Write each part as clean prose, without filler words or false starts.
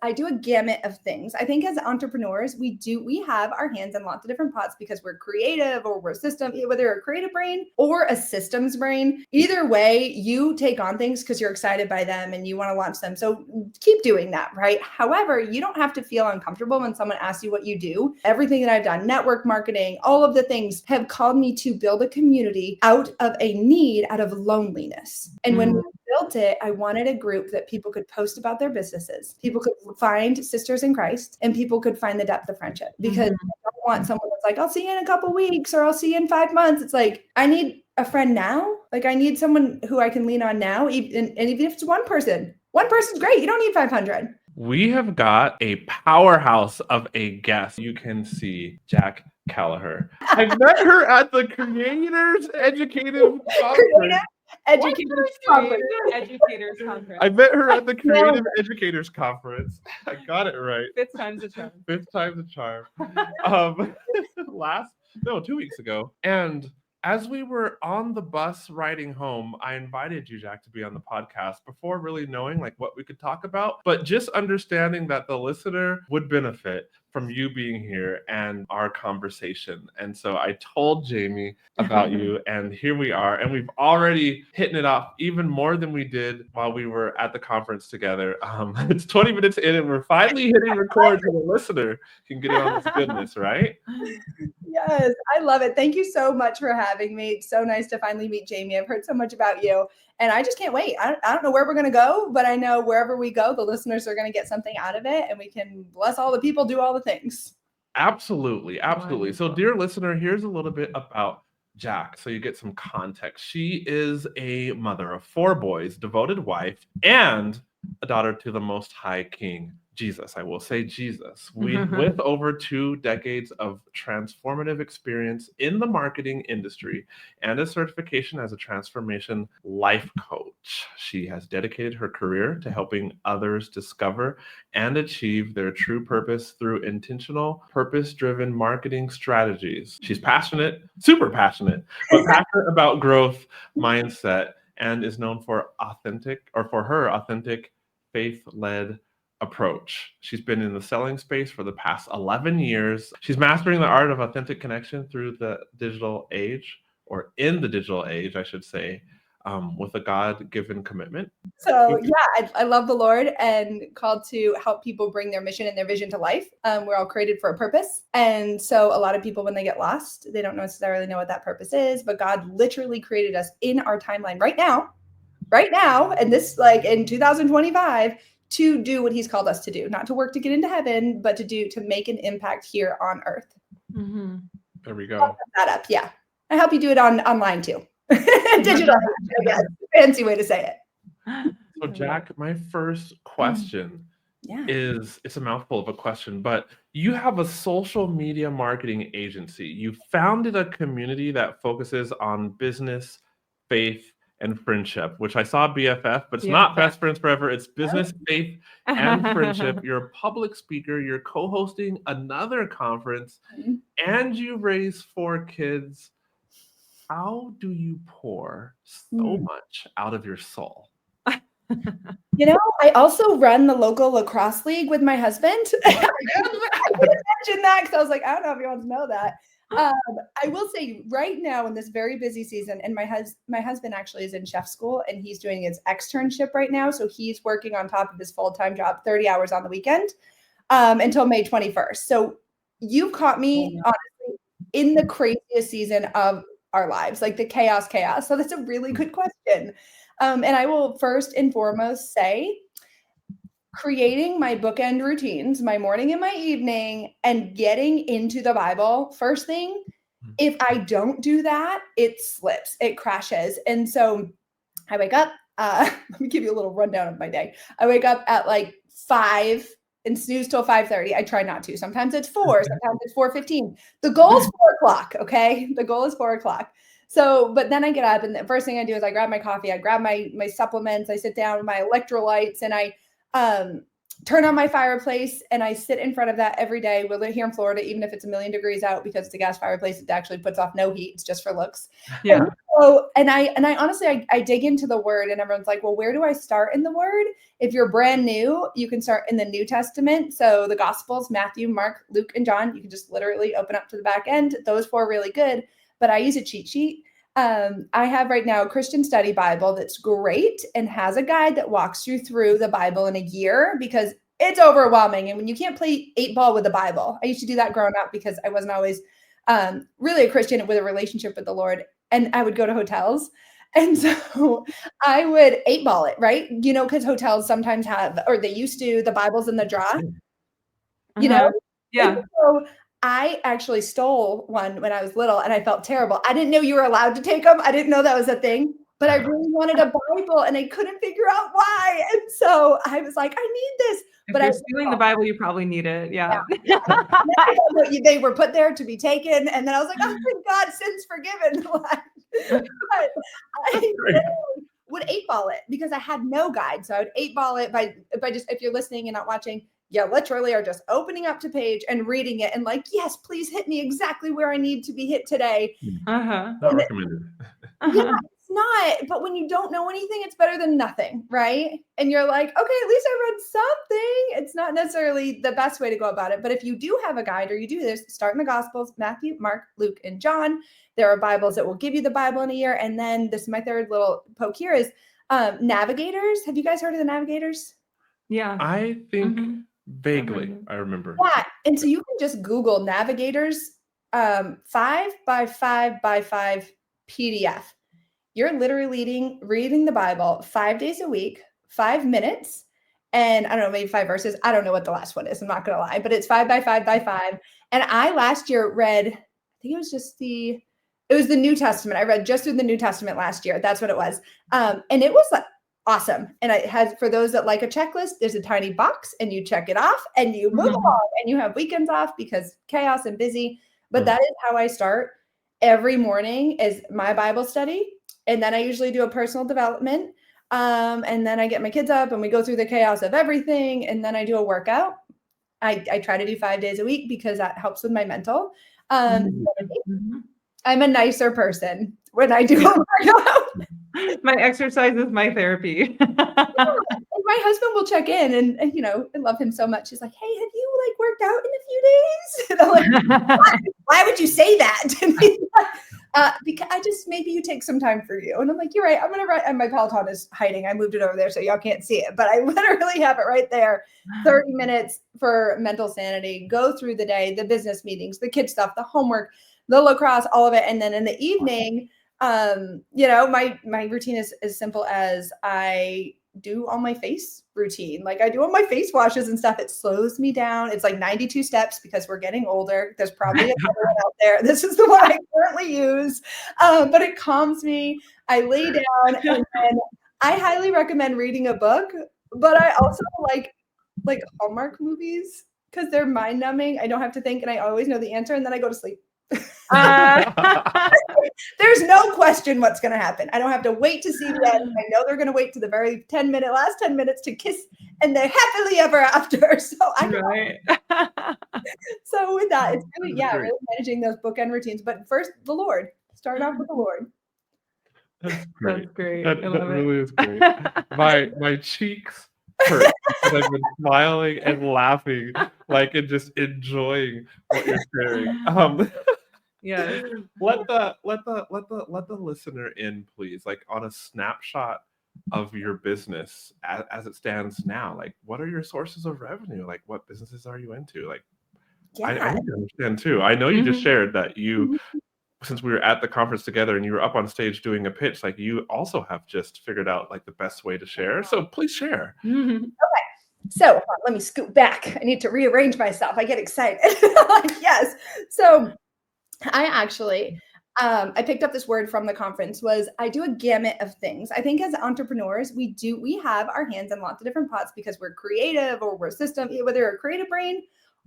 I do a gamut of things. I think as entrepreneurs, we have our hands in lots of different pots because we're creative or we're whether you're a creative brain or a systems brain. Either way, you take on things because you're excited by them and you want to launch them. So keep doing that, right? However, you don't have to feel uncomfortable when someone asks you what you do. Everything that I've done, network marketing, all of the things have called me to build a community out of a need, out of loneliness. And when we built it, I wanted a group that people could post about their businesses, people could find sisters in Christ, and people could find the depth of friendship. Because I don't want someone that's like, I'll see you in a couple weeks or I'll see you in 5 months. It's like, I need a friend now. Like I need someone who I can lean on now. And even if it's one person's great. You don't need 500. We have got a powerhouse of a guest. You can see Jac Kalaher. I met her at the Creators Educative Conference. Educators Conference. I met her at the Creative Educators Conference. I got it right. Fifth time's a charm. 2 weeks ago. And as we were on the bus riding home, I invited you, Jac, to be on the podcast before really knowing like what we could talk about, but just understanding that the listener would benefit from you being here and our conversation. And so I told Jamie about you, and here we are. And we've already hitting it off even more than we did while we were at the conference together. It's 20 minutes in, and we're finally hitting record so the listener can get in on this goodness, right? Yes, I love it. Thank you so much for having me. It's so nice to finally meet Jamie. I've heard so much about you, and I just can't wait. I don't know where we're going to go, but I know wherever we go, the listeners are going to get something out of it, and we can bless all the people, do all the things. Absolutely. So dear listener, here's a little bit about Jac, so you get some context. She is a mother of 4 boys, devoted wife, and a daughter to the Most High King, Jesus. I will say Jesus. With over 2 decades of transformative experience in the marketing industry and a certification as a transformation life coach, she has dedicated her career to helping others discover and achieve their true purpose through intentional, purpose-driven marketing strategies. She's passionate, super passionate, but passionate about growth mindset, and is known for her authentic, faith-led approach. She's been in the selling space for the past 11 years. She's mastering the art of authentic connection through the digital age, or in the digital age, I should say, with a God-given commitment. So yeah, I love the Lord and called to help people bring their mission and their vision to life. We're all created for a purpose. And so a lot of people, when they get lost, they don't necessarily know what that purpose is, but God literally created us in our timeline right now, and this like in 2025, to do what he's called us to do, not to work to get into heaven, but to make an impact here on earth. There we go. I'll set that up. Yeah. I help you do it online too. Digital, I guess. Fancy way to say it. So Jac, my first question is, it's a mouthful of a question, but you have a social media marketing agency. You founded a community that focuses on business, faith, and friendship, which I saw BFF, but it's not best friends forever. It's business, faith, and friendship. You're a public speaker. You're co-hosting another conference, and you raise 4 kids. How do you pour so much out of your soul? You know, I also run the local lacrosse league with my husband. I didn't mention that because I was like, I don't know if you want to know that. I will say right now in this very busy season, and my husband actually is in chef school and he's doing his externship right now. So he's working on top of his full-time job, 30 hours on the weekend, until May 21st. So you've caught me honestly in the craziest season of our lives, like the chaos. So that's a really good question. And I will first and foremost say, creating my bookend routines, my morning and my evening, and getting into the Bible first thing. If I don't do that, it slips, it crashes. And so I wake up, let me give you a little rundown of my day. I wake up at like 5 and snooze till 5:30. I try not to. Sometimes it's 4, sometimes it's 4:15. The goal is 4:00. Okay. The goal is 4:00. So, but then I get up and the first thing I do is I grab my coffee, I grab my supplements, I sit down with my electrolytes, and I turn on my fireplace and I sit in front of that every day. We live here in Florida, even if it's 1,000,000 degrees out, because it's a gas fireplace, it actually puts off no heat. It's just for looks. Yeah. And I honestly, I dig into the word, and everyone's like, well, where do I start in the word? If you're brand new, you can start in the New Testament. So the Gospels, Matthew, Mark, Luke, and John, you can just literally open up to the back end. Those 4 are really good, but I use a cheat sheet. I have right now a Christian study Bible that's great and has a guide that walks you through the Bible in a year, because it's overwhelming. And when you can't play 8-ball with the Bible, I used to do that growing up because I wasn't always really a Christian with a relationship with the Lord. And I would go to hotels. And so I would 8-ball it, right? Because hotels sometimes have, or they used to, the Bible's in the drawer, Yeah. And so I actually stole one when I was little, and I felt terrible. I didn't know you were allowed to take them. I didn't know that was a thing, but I really wanted a Bible and I couldn't figure out why. And so I was like, I need this. But you're stealing the Bible, you probably need it. Yeah. They were put there to be taken. And then I was like, oh, thank God, sin's forgiven. But I would 8-ball it because I had no guide. So I would 8-ball it by just, if you're listening and not watching, you literally are just opening up to page and reading it and like, yes, please hit me exactly where I need to be hit today. Not recommended. Yeah, it's not. But when you don't know anything, it's better than nothing, right? And you're like, okay, at least I read something. It's not necessarily the best way to go about it. But if you do have a guide, or you do this, start in the Gospels, Matthew, Mark, Luke, and John. There are Bibles that will give you the Bible in a year. And then this is my third little poke here is Navigators. Have you guys heard of the Navigators? Yeah. I think vaguely I remember. Yeah. And so you can just Google Navigators 5x5x5 PDF. You're literally reading the Bible 5 days a week, 5 minutes, and I don't know, maybe 5 verses. I don't know what the last one is. I'm not going to lie, but it's 5x5x5. And I last year read, I think it was the New Testament. I read just through the New Testament last year. That's what it was. And it was like awesome. And it has, for those that like a checklist, there's a tiny box and you check it off and you move along, and you have weekends off because chaos and busy. But that is how I start every morning, is my Bible study. And then I usually do a personal development. And then I get my kids up and we go through the chaos of everything. And then I do a workout. I try to do 5 days a week because that helps with my mental. I'm a nicer person when I do a workout. My exercise is my therapy. My husband will check in, and I love him so much. He's like, hey, have you worked out in a few days? And I'm like, why would you say that? Because maybe you take some time for you. And I'm like, you're right. I'm going to write, and my Peloton is hiding. I moved it over there so y'all can't see it, but I literally have it right there. 30 minutes for mental sanity. Go through the day, the business meetings, the kid stuff, the homework, the lacrosse, all of it. And then in the evening, my routine is as simple as I do all my face routine. Like I do all my face washes and stuff. It slows me down. It's like 92 steps because we're getting older. There's probably a better one out there. This is the one I currently use. But it calms me. I lay down, and then I highly recommend reading a book, but I also like Hallmark movies because they're mind numbing. I don't have to think, and I always know the answer, and then I go to sleep. There's no question what's going to happen. I don't have to wait to see the end. I know they're going to wait to the very last 10 minutes to kiss, and they're happily ever after. So so with that, it's really, really managing those bookend routines. But first, the Lord. Start off with the Lord. That's great. That's great. That really is great. My cheeks hurt because I've been smiling and laughing, and just enjoying what you're sharing. Yeah. Let the listener in, please, on a snapshot of your business as it stands now. What are your sources of revenue? What businesses are you into? I need to understand too. I know you just shared that you, since we were at the conference together and you were up on stage doing a pitch, you also have just figured out the best way to share. So please share. Okay. So let me scoot back. I need to rearrange myself. I get excited. Yes. So I actually, I picked up this word from the conference, was I do a gamut of things. I think as entrepreneurs, we have our hands in lots of different pots because we're creative, or we're whether you're a creative brain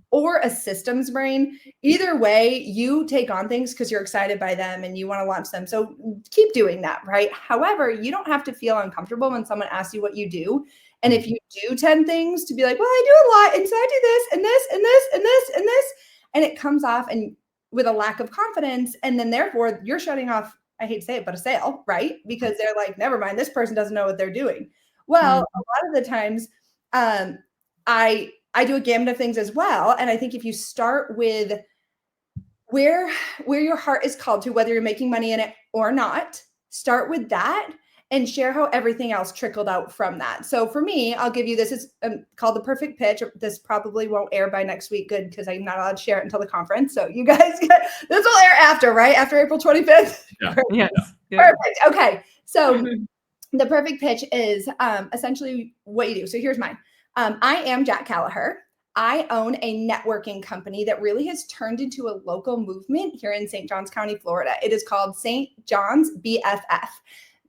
or a systems brain. Either way, you take on things because you're excited by them and you want to launch them. So keep doing that, right? However, you don't have to feel uncomfortable when someone asks you what you do. And if you do 10 things to be like, well, I do a lot. And so I do this and this and this and this and this. And it comes off and with a lack of confidence. And then therefore you're shutting off, I hate to say it, but a sale, right? Because they're like, never mind, this person doesn't know what they're doing. Well, a lot of the times I do a gamut of things as well. And I think if you start with where your heart is called to, whether you're making money in it or not, start with that and share how everything else trickled out from that. So for me, I'll give you, this is called The Perfect Pitch. This probably won't air by next week. Good, because I'm not allowed to share it until the conference. So you guys, this will air after, right? After April 25th? Yeah. Yes. Perfect. Okay. So The Perfect Pitch is essentially what you do. So here's mine. I am Jac Kalaher. I own a networking company that really has turned into a local movement here in St. Johns County, Florida. It is called St. John's BFF.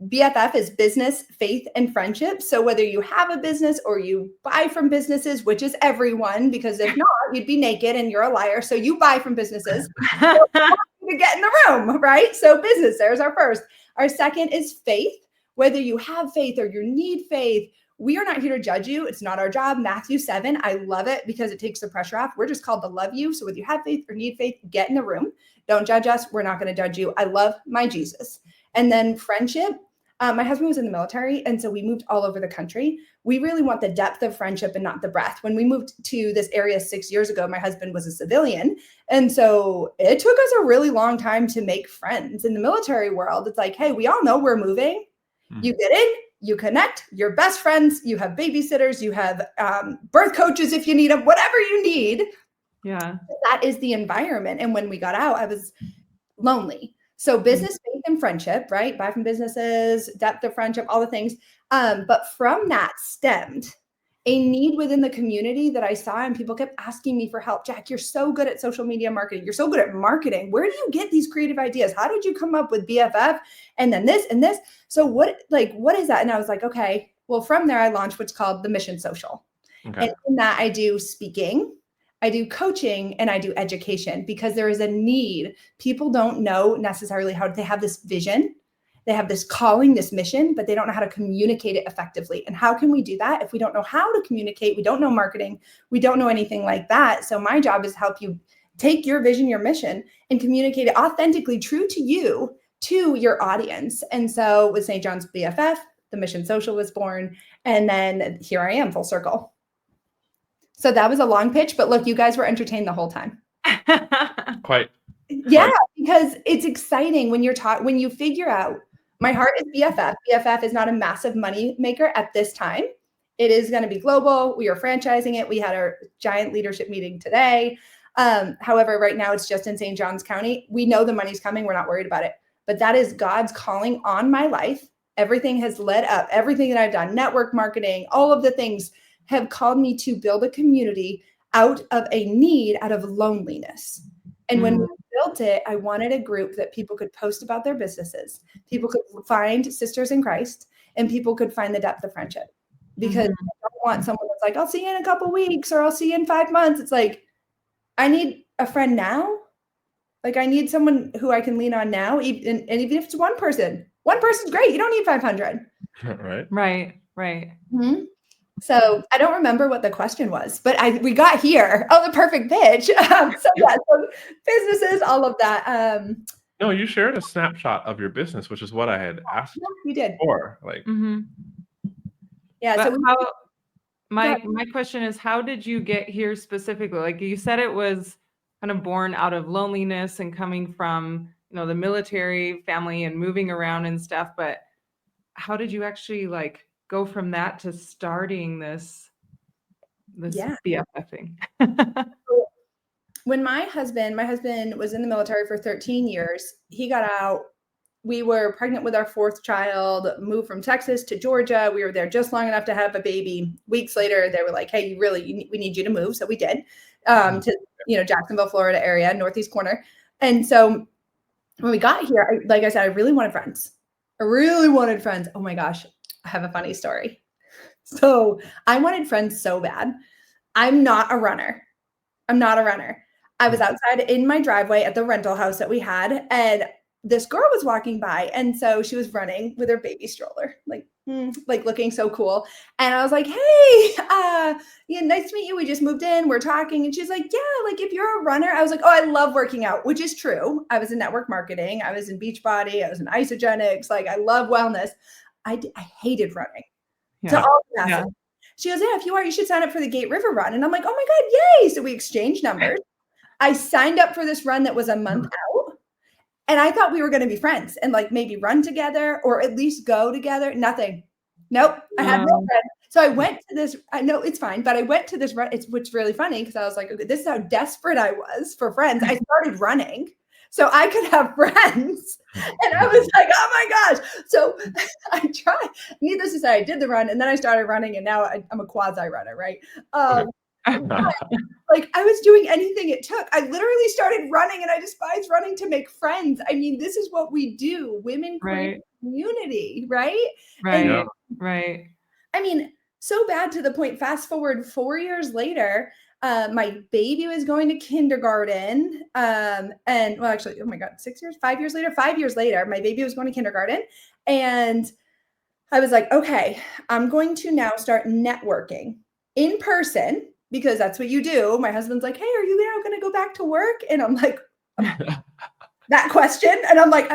BFF is business, faith, and friendship. So whether you have a business or you buy from businesses, which is everyone, because if not, you'd be naked and you're a liar. So you buy from businesses to get in the room, right? So business, there's our first. Our second is faith. Whether you have faith or you need faith, we are not here to judge you. It's not our job. Matthew 7, I love it because it takes the pressure off. We're just called to love you. So whether you have faith or need faith, get in the room. Don't judge us. We're not going to judge you. I love my Jesus. And then friendship. My husband was in the military, and so we moved all over the country. We really want the depth of friendship and not the breadth. When we moved to this area 6 years ago, my husband was a civilian. And so it took us a really long time to make friends. In the military world, it's like, hey, we all know we're moving. You get in, you connect, you're best friends, you have babysitters, you have birth coaches if you need them, whatever you need. Yeah. That is the environment. And when we got out, I was lonely. So business, faith, and friendship, right? Buy from businesses, depth of friendship, all the things. But from that stemmed a need within the community that I saw, and people kept asking me for help. Jac, you're so good at social media marketing. You're so good at marketing. Where do you get these creative ideas? How did you come up with BFF and then this and this? So what is that? And I was like, okay, well, from there, I launched what's called the Mission Social. Okay. And in that I do speaking, I do coaching, and I do education because there is a need. People don't know necessarily how they have this vision. They have this calling, this mission, but they don't know how to communicate it effectively. And how can we do that if we don't know how to communicate? We don't know marketing. We don't know anything like that. So my job is to help you take your vision, your mission, and communicate it authentically, true to you, to your audience. And so with St. John's BFF, the Mission Social was born. And then here I am, full circle. So that was a long pitch, but look, you guys were entertained the whole time. Quite. Yeah, because it's exciting when when you figure out my heart is BFF. BFF is not a massive money maker at this time. It is going to be global. We are franchising it. We had our giant leadership meeting today. However, right now it's just in St. Johns County. We know the money's coming. We're not worried about it. But that is God's calling on my life. Everything has led up. Everything that I've done, network marketing, all of the things have called me to build a community out of a need, out of loneliness. And when we built it, I wanted a group that people could post about their businesses. People could find sisters in Christ, and people could find the depth of friendship. Because I don't want someone that's like, I'll see you in a couple weeks, or I'll see you in 5 months. It's like, I need a friend now. Like, I need someone who I can lean on now. And even if it's one person's great. You don't need 500. Right. Mm-hmm. So I don't remember what the question was, but we got here. Oh, the perfect pitch. So businesses, all of that. No, you shared a snapshot of your business, which is what I had asked you did. For. Like, yeah. But So my question is, how did you get here specifically? Like you said, it was kind of born out of loneliness and coming from, the military family and moving around and stuff. But how did you actually go from that to starting this BFF thing? When my husband was in the military for 13 years, he got out. We were pregnant with our 4th child, moved from Texas to Georgia. We were there just long enough to have a baby. Weeks later, they were like, hey, we need you to move. So we did to, Jacksonville, Florida area, northeast corner. And so when we got here, like I said, I really wanted friends. Oh my gosh. I have a funny story. So I wanted friends so bad. I'm not a runner. I was outside in my driveway at the rental house that we had, and this girl was walking by. And so she was running with her baby stroller, like like looking so cool. And I was like, hey, yeah, nice to meet you. We just moved in. We're talking. And she's like, yeah, like if you're a runner, I was like, oh, I love working out, which is true. I was in network marketing. I was in Beachbody. I was in Isogenics. Like I love wellness. I hated running to all capacity. She goes, yeah, if you are, you should sign up for the Gate River Run. And I'm like, oh my God, yay. So we exchanged numbers. I signed up for this run that was a month out. And I thought we were going to be friends and like maybe run together or at least go together. Nothing. Nope. I had no friends. So I went to this. I know it's fine, but I went to this run. It's really funny because I was like, okay, this is how desperate I was for friends. I started running so I could have friends. And I was like, oh my gosh. So I tried. Needless to say, I did the run and then I started running and now I'm a quasi runner, right? Like I was doing anything it took. I literally started running and I despise running to make friends. I mean, this is what we do. Women create community, right? Right. Right. I mean, so bad to the point, fast forward 4 years later, my baby was going to kindergarten. And well, actually, oh my God, 5 years later, my baby was going to kindergarten. And I was like, okay, I'm going to now start networking in person because that's what you do. My husband's like, hey, are you now going to go back to work? And I'm like, that question. And I'm like,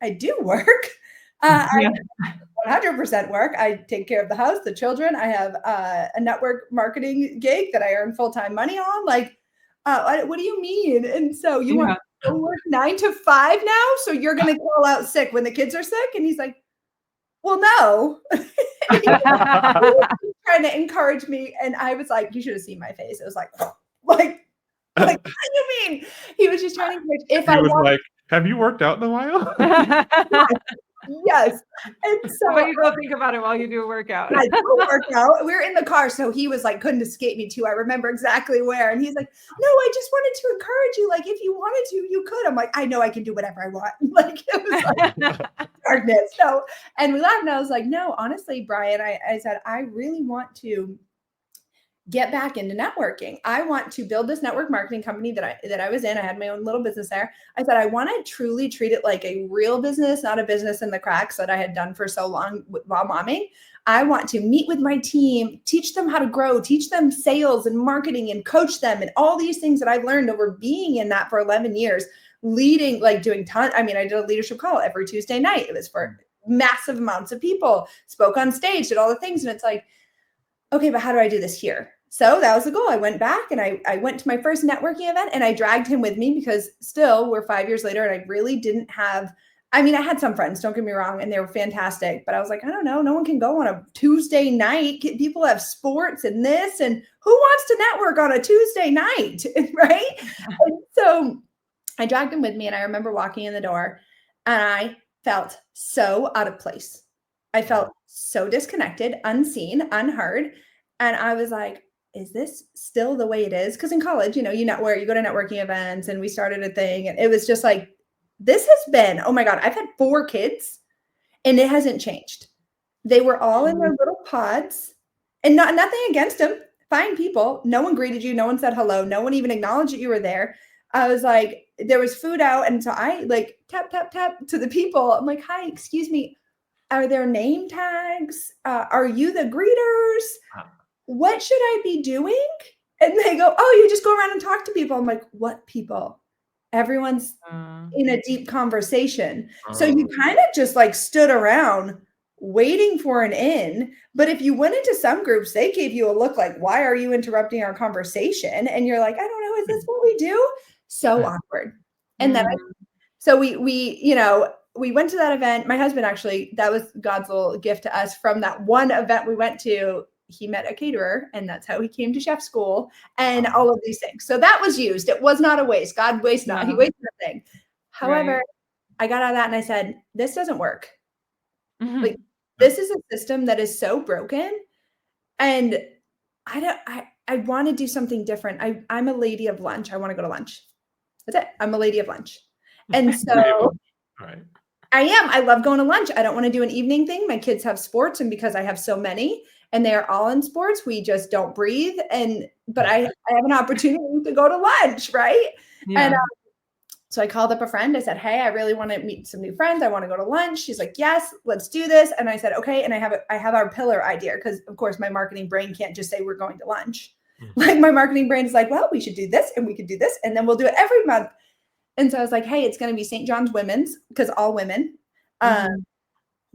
I do work. I 100% work. I take care of the house, the children. I have a network marketing gig that I earn full-time money on. Like, what do you mean? And so you want to go work 9 to 5 now? So you're going to call out sick when the kids are sick? And he's like, well, no. Trying to encourage me. And I was like, you should have seen my face. It was like, what do you mean? He was just trying to encourage. He was like, have you worked out in a while? Yes. And so but you don't think about it while you do a workout. I do a workout. We were in the car. So he was like, couldn't escape me too. I remember exactly where. And he's like, no, I just wanted to encourage you. Like, if you wanted to, you could. I'm like, I know I can do whatever I want. Like, it was like darkness. So, and we laughed and I was like, no, honestly, Brian, I said, I really want to get back into networking. I want to build this network marketing company that I was in. I had my own little business there. I said, I want to truly treat it like a real business, not a business in the cracks that I had done for so long while momming. I want to meet with my team, teach them how to grow, teach them sales and marketing and coach them and all these things that I've learned over being in that for 11 years, leading, like doing I did a leadership call every Tuesday night. It was for massive amounts of people, spoke on stage, did all the things. And it's like, okay, but how do I do this here? So that was the goal. I went back and I went to my first networking event and I dragged him with me because still we're 5 years later and I really didn't have, I had some friends, don't get me wrong, and they were fantastic, but I was like, I don't know, no one can go on a Tuesday night. People have sports and this, and who wants to network on a Tuesday night, right? And so I dragged him with me and I remember walking in the door and I felt so out of place. I felt so disconnected, unseen, unheard. And I was like, is this still the way it is? Because in college, you go to networking events and we started a thing. And it was just like, this has been, oh my God, I've had 4 kids and it hasn't changed. They were all in their little pods and nothing against them. Fine people. No one greeted you. No one said hello. No one even acknowledged that you were there. I was like, there was food out. And so I like tap, tap, tap to the people. I'm like, hi, excuse me. Are there name tags? Are you the greeters? What should I be doing? And they go, oh, you just go around and talk to people. I'm like, what people? Everyone's in a deep conversation. So you kind of just like stood around waiting for an in. But if you went into some groups, they gave you a look like, why are you interrupting our conversation? And you're like, I don't know, is this what we do? So awkward. And then we went to that event. My husband, actually, that was God's little gift to us from that one event we went to. He met a caterer and that's how he came to chef school and all of these things. So that was used. It was not a waste. God wastes not. He wastes nothing. However, I got out of that and I said, this doesn't work. Like, this is a system that is so broken. And I want to do something different. I'm a lady of lunch. I want to go to lunch. That's it. I'm a lady of lunch. And so I am. I love going to lunch. I don't want to do an evening thing. My kids have sports. And because I have so many and they're all in sports, we just don't breathe. But I have an opportunity to go to lunch. Right. Yeah. And So I called up a friend. I said, hey, I really want to meet some new friends. I want to go to lunch. She's like, yes, let's do this. And I said, okay. And I have our pillar idea because, of course, my marketing brain can't just say we're going to lunch. Like my marketing brain is like, well, we should do this and we could do this. And then we'll do it every month. And so I was like, hey, it's going to be St. John's Women's because all women,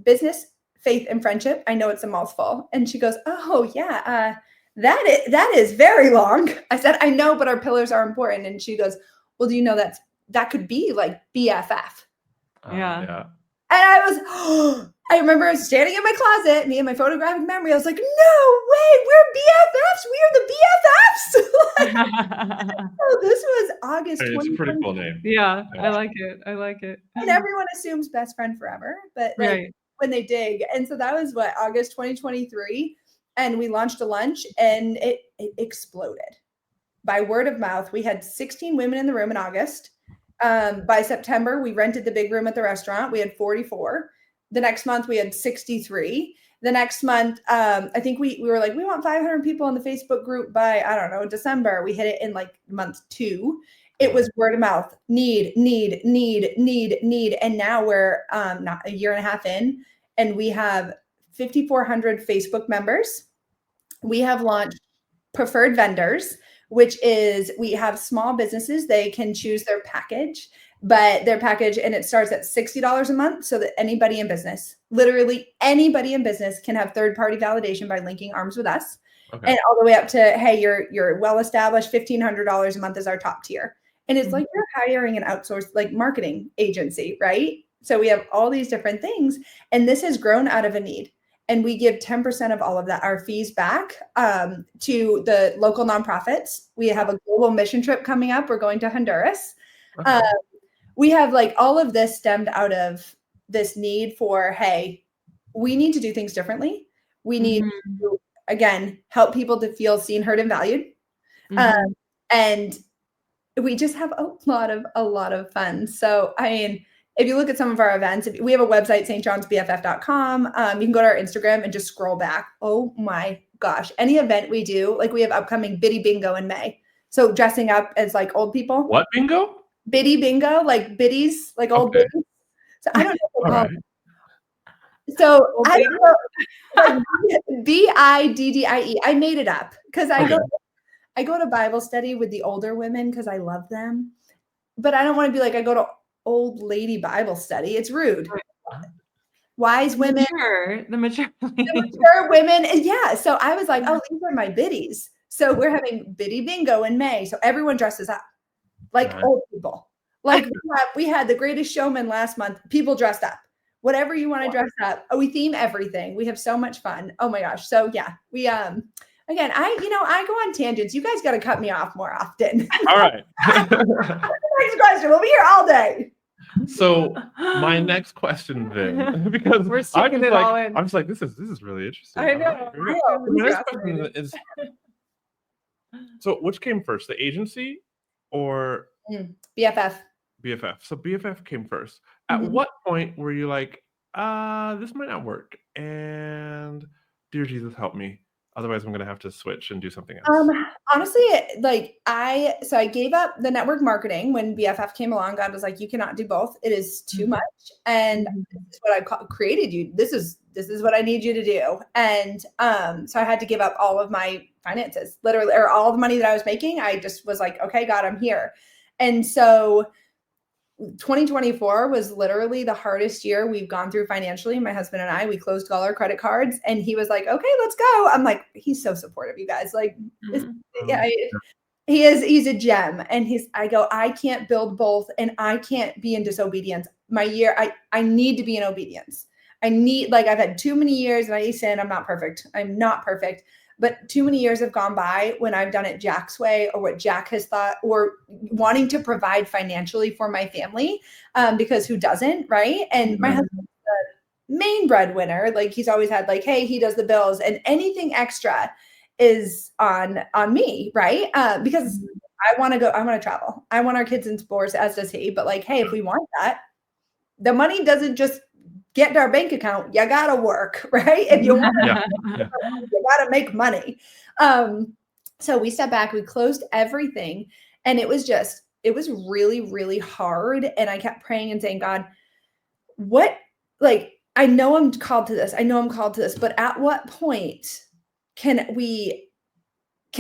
business, faith, and friendship. I know it's a mouthful. And she goes, oh, yeah, that is very long. I said, I know, but our pillars are important. And she goes, well, do you know that could be like BFF? Yeah. And I was, I remember standing in my closet, me and my photographic memory. I was like, no way, we're BFFs. We are the BFFs. So this was August. It's a pretty cool name. Yeah, I like it. And everyone assumes best friend forever, but like when they dig. And so that was August 2023. And we launched a lunch and it exploded by word of mouth. We had 16 women in the room in August. By September, we rented the big room at the restaurant. We had 44. The next month we had 63. The next month, I think we were like, we want 500 people in the Facebook group by, I don't know, December. We hit it in like month 2. It was word of mouth, need. And now we're not a year and a half in, and we have 5,400 Facebook members. We have launched preferred vendors, which is we have small businesses. They can choose their package, and it starts at $60 a month so that anybody in business, literally anybody in business, can have third-party validation by linking arms with us. Okay. And all the way up to, hey, you're well-established, $1,500 a month is our top tier. And it's like you're hiring an outsourced like marketing agency, right? So we have all these different things, and this has grown out of a need. And we give 10% of all of that, our fees back to the local nonprofits. We have a global mission trip coming up. We're going to Honduras. Okay. We have like all of this stemmed out of this need for, hey, we need to do things differently. We need to, again, help people to feel seen, heard, and valued. And we just have a lot of fun. So, I mean, if you look at some of our events, we have a website, stjohnsbff.com. You can go to our Instagram and just scroll back. Oh my gosh. Any event we do, like we have upcoming Biddy Bingo in May. So dressing up as like old people. What bingo? Biddy Bingo, like biddies, like old biddies. So I don't know what right. So I don't know, like BIDDIE. I made it up because I go to Bible study with the older women because I love them. But I don't want to be like, I go to old lady Bible study. It's rude. Wise women. The mature women. Yeah. So I was like, oh, these are my biddies. So we're having Biddy Bingo in May. So everyone dresses up like old people. Like we had The Greatest Showman last month. People dressed up. Whatever you want to dress up. Oh, we theme everything. We have so much fun. Oh my gosh. So yeah, we again, I go on tangents. You guys got to cut me off more often. All right. Next question. We'll be here all day. So my next question then, because we're sticking it all in. I'm just like, this is really interesting. I know. My next question is, so which came first, the agency or BFF? BFF. So BFF came first. At what point were you like, this might not work, and dear Jesus, help me. Otherwise, I'm going to have to switch and do something else. Honestly, like I gave up the network marketing when BFF came along. God was like, you cannot do both. It is too much. And this is what I created you. This is what I need you to do. And so I had to give up all of my finances, literally, or all the money that I was making. I just was like, okay, God, I'm here. And so 2024 was literally the hardest year we've gone through financially. My husband and I, we closed all our credit cards, and he was like, okay, let's go. I'm like, he's so supportive, you guys. Like, he's a gem. And I can't build both, and I can't be in disobedience. I need to be in obedience. I've had too many years, and I said, I'm not perfect. But too many years have gone by when I've done it Jac's way, or what Jac has thought, or wanting to provide financially for my family, because who doesn't, right? And my husband's the main breadwinner. Like he's always had like, hey, he does the bills, and anything extra is on me, right? Because I want to travel. I want our kids in sports, as does he. But like, hey, if we want that, the money doesn't just get to our bank account. You gotta work, right? If you want you gotta make money. So we stepped back, we closed everything, and it was just it was really, really hard. And I kept praying and saying, God, what, like, I know I'm called to this. I know I'm called to this, but at what point can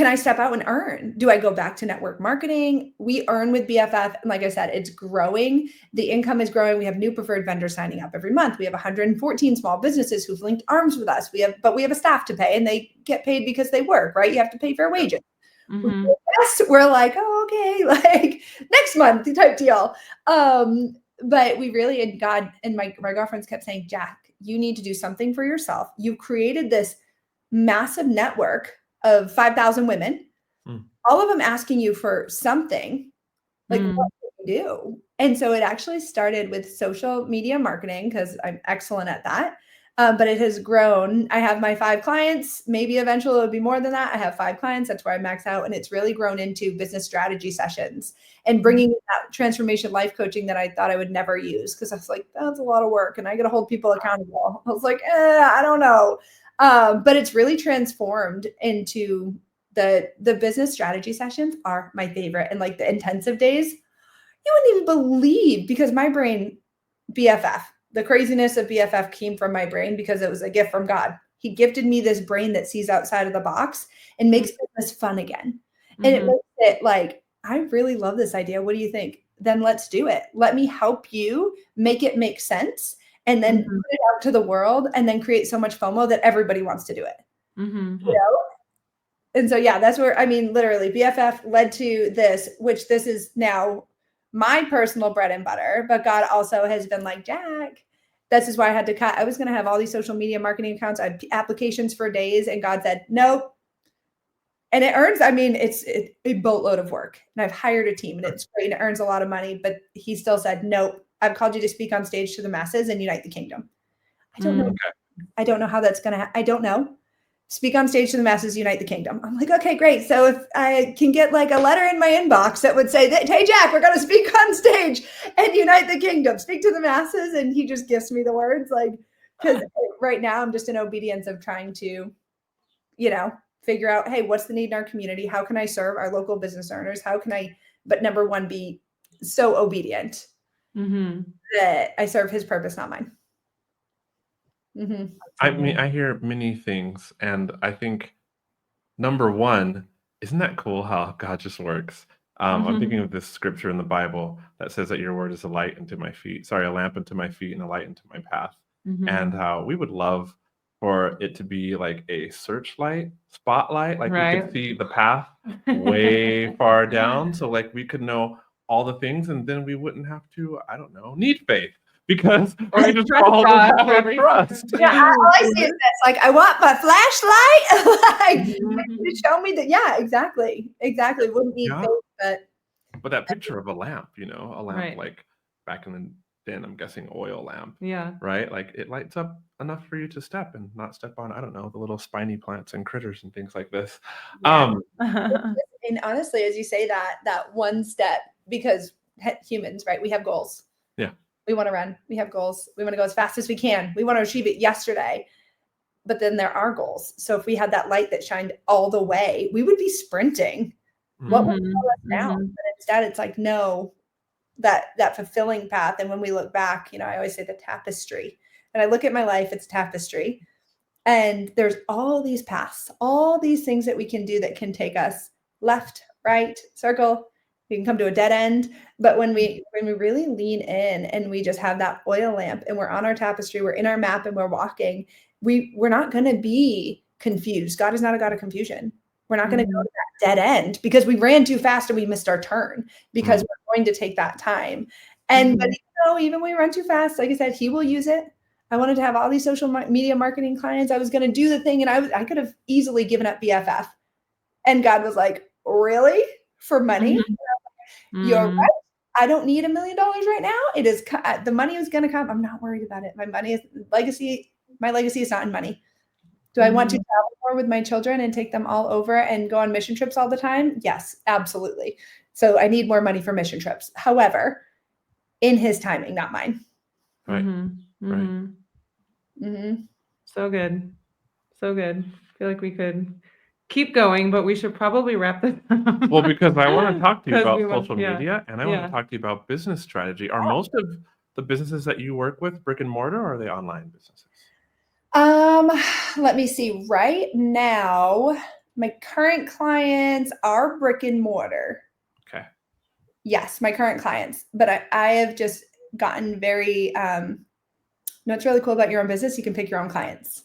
I step out and earn? Do I go back to network marketing? We earn with BFF. And like I said, it's growing. The income is growing. We have new preferred vendors signing up every month. We have 114 small businesses who've linked arms with us. But we have a staff to pay, and they get paid because they work, right? You have to pay fair wages. Mm-hmm. We're like, oh, okay, like next month type deal. But we really, and God and my girlfriends kept saying, Jack, you need to do something for yourself. You created this massive network of 5,000 women, all of them asking you for something. Like, what can you do? And so it actually started with social media marketing, because I'm excellent at that. But it has grown. I have my 5 clients. Maybe eventually it'll be more than that. I have 5 clients. That's where I max out. And it's really grown into business strategy sessions and bringing that transformation life coaching that I thought I would never use, because I was like, that's a lot of work and I got to hold people accountable. I was like, I don't know. But it's really transformed into the business strategy sessions are my favorite. And like the intensive days, you wouldn't even believe, because my brain, BFF, the craziness of BFF came from my brain because it was a gift from God. He gifted me this brain that sees outside of the box and makes business fun again. And it makes it like, I really love this idea. What do you think? Then let's do it. Let me help you make it make sense, and then put it out to the world, and then create so much FOMO that everybody wants to do it. You know? And so, yeah, that's where, I mean, literally BFF led to this, which this is now my personal bread and butter, but God also has been like, Jack, this is why I had to cut. I was going to have all these social media marketing accounts. I had applications for days, and God said, nope. And it earns, I mean, it's a boatload of work, and I've hired a team, and it's great. And it earns a lot of money, but he still said, nope, I've called you to speak on stage to the masses and unite the kingdom. I don't know. Okay. I don't know how that's going to, I don't know. Speak on stage to the masses, unite the kingdom. I'm like, okay, great. So if I can get like a letter in my inbox that would say, hey, Jack, we're going to speak on stage and unite the kingdom, speak to the masses. And he just gives me the words, like, because right now I'm just in obedience of trying to, figure out, hey, what's the need in our community? How can I serve our local business owners? How can I, but number one, be so obedient that I serve his purpose, not mine. I mean, I hear many things, and I think number one, isn't that cool how God just works? I'm thinking of this scripture in the Bible that says that your word is a lamp unto my feet, and a light into my path. And how we would love for it to be like a searchlight, spotlight, like we could see the path way far down. So like we could know all the things, and then we wouldn't have to, I don't know, need faith. Because we just follow the path of trust. Yeah, all I see is this. Like, I want my flashlight. To show me that. Yeah, exactly. Wouldn't need faith, but that picture of a lamp, a lamp like back in the then, I'm guessing oil lamp. Yeah. Right? Like it lights up enough for you to step and not step on, I don't know, the little spiny plants and critters and things like this. Yeah. And honestly, as you say that one step, because humans, right? We have goals. Yeah. We want to run. We have goals. We want to go as fast as we can. We want to achieve it yesterday. But then there are goals. So if we had that light that shined all the way, we would be sprinting. What would slow us down? But instead, it's like, no, that fulfilling path. And when we look back, I always say the tapestry. And I look at my life, it's tapestry. And there's all these paths, all these things that we can do that can take us left, right, circle. We can come to a dead end. But when we really lean in and we just have that oil lamp and we're on our tapestry, we're in our map and we're walking, we're not going to be confused. God is not a God of confusion. We're not going to go to that dead end because we ran too fast and we missed our turn, because we're going to take that time. And but even when we run too fast, like I said, he will use it. I wanted to have all these social media marketing clients. I was going to do the thing, and I could have easily given up BFF. And God was like, really? For money? You're right. I don't need $1 million right now. It is the money is going to come. I'm not worried about it. My money is legacy. My legacy is not in money. Do I want to travel more with my children and take them all over and go on mission trips all the time? Yes, absolutely. So I need more money for mission trips. However, in his timing, not mine. Right. So good. I feel like we could keep going, but we should probably wrap this up. Well, because I want to talk to you 'Cause about we want- social yeah, media, and I want yeah. to talk to you about business strategy. Are most of the businesses that you work with brick and mortar, or are they online businesses? Let me see. Right now, my current clients are brick and mortar. Okay. Yes, my current clients, but I have just gotten very, what's really cool about your own business, you can pick your own clients.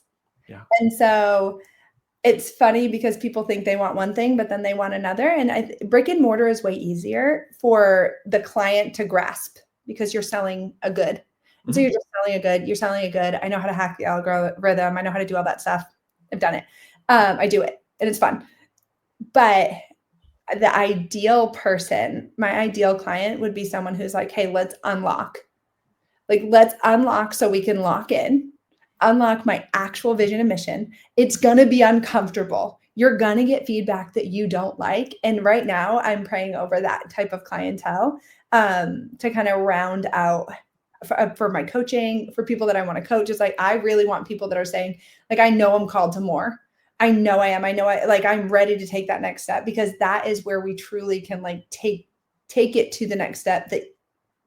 Yeah. And so it's funny because people think they want one thing, but then they want another. And brick and mortar is way easier for the client to grasp because you're selling a good. And so you're just selling a good, you're selling a good. I know how to hack the algorithm. I know how to do all that stuff. I've done it. I do it and it's fun. But the ideal person, my ideal client would be someone who's like, hey, let's unlock. Like, let's unlock so we can lock in, unlock my actual vision and mission. It's going to be uncomfortable. You're going to get feedback that you don't like. And right now I'm praying over that type of clientele to kind of round out for my coaching, for people that I want to coach. It's like, I really want people that are saying, like, I know I'm called to more. I know I am. I know I'm ready to take that next step, because that is where we truly can like take it to the next step,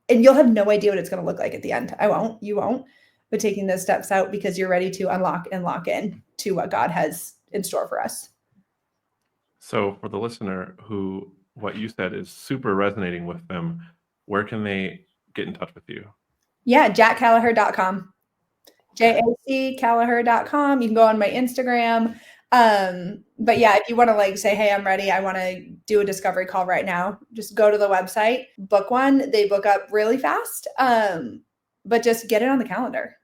and you'll have no idea what it's going to look like at the end. I won't, you won't, but taking those steps out because you're ready to unlock and lock in to what God has in store for us. So for the listener who what you said is super resonating with them, where can they get in touch with you? Yeah, JacKalaher.com. JAC Kalaher.com. You can go on my Instagram. But yeah, if you want to like say, hey, I'm ready, I want to do a discovery call right now, just go to the website, book one. They book up really fast. But just get it on the calendar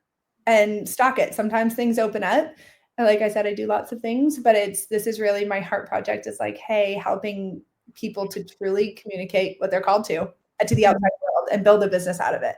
and stock it. Sometimes things open up. And like I said, I do lots of things, but this is really my heart project, is like, hey, helping people to truly communicate what they're called to the outside world and build a business out of it.